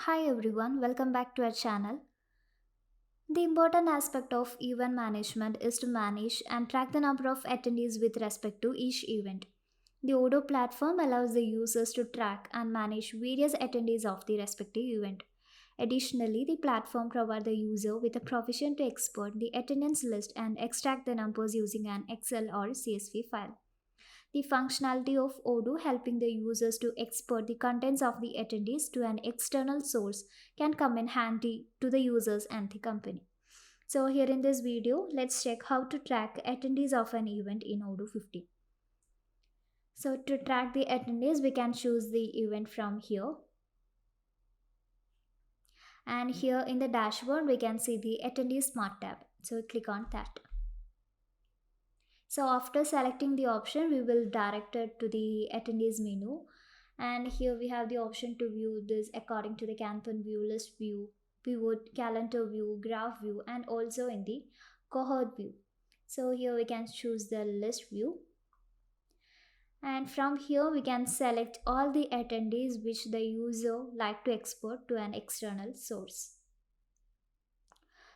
Hi everyone, welcome back to our channel. The important aspect of event management is to manage and track the number of attendees with respect to each event. The Odoo platform allows the users to track and manage various attendees of the respective event. Additionally, the platform provides the user with a provision to export the attendance list and extract the numbers using an Excel or CSV file. The functionality of Odoo helping the users to export the contents of the attendees to an external source can come in handy to the users and the company. So here in this video, let's check how to track attendees of an event in Odoo 15. So to track the attendees, we can choose the event from here. And here in the dashboard, we can see the attendee smart tab. So click on that. So after selecting the option, we will direct it to the attendees menu. And here we have the option to view this according to the campaign view, list view, pivot, calendar view, graph view, and also in the cohort view. So here we can choose the list view. And from here we can select all the attendees which the user like to export to an external source.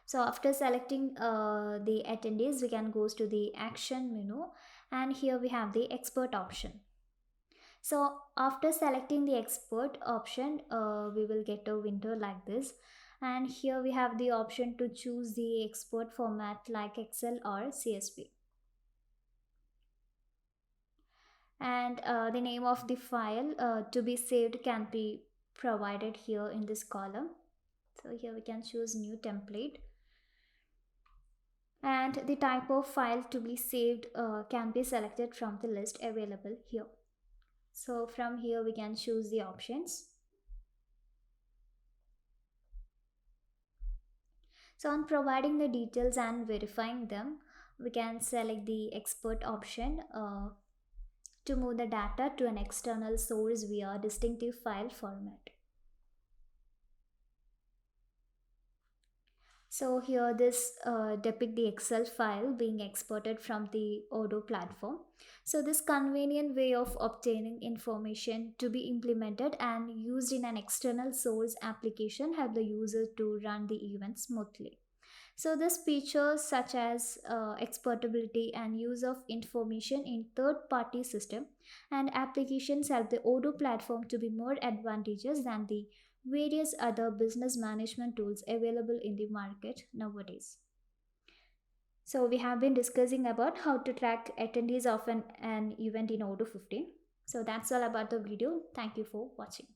So after selecting the attendees, we can go to the action menu, and here we have the export option. So after selecting the export option, we will get a window like this. And here we have the option to choose the export format like Excel or CSV. And the name of the file to be saved can be provided here in this column. So here we can choose new template. And the type of file to be saved can be selected from the list available here. So from here we can choose the options. So on providing the details and verifying them, we can select the export option to move the data to an external source via distinctive file format. So here this depict the Excel file being exported from the Odoo platform. So this convenient way of obtaining information to be implemented and used in an external source application help the user to run the event smoothly. So these features such as exportability and use of information in third-party system and applications help the Odoo platform to be more advantageous than the various other business management tools available in the market nowadays. So we have been discussing about how to track attendees of an event in Odoo 15. So that's all about the video. Thank you for watching.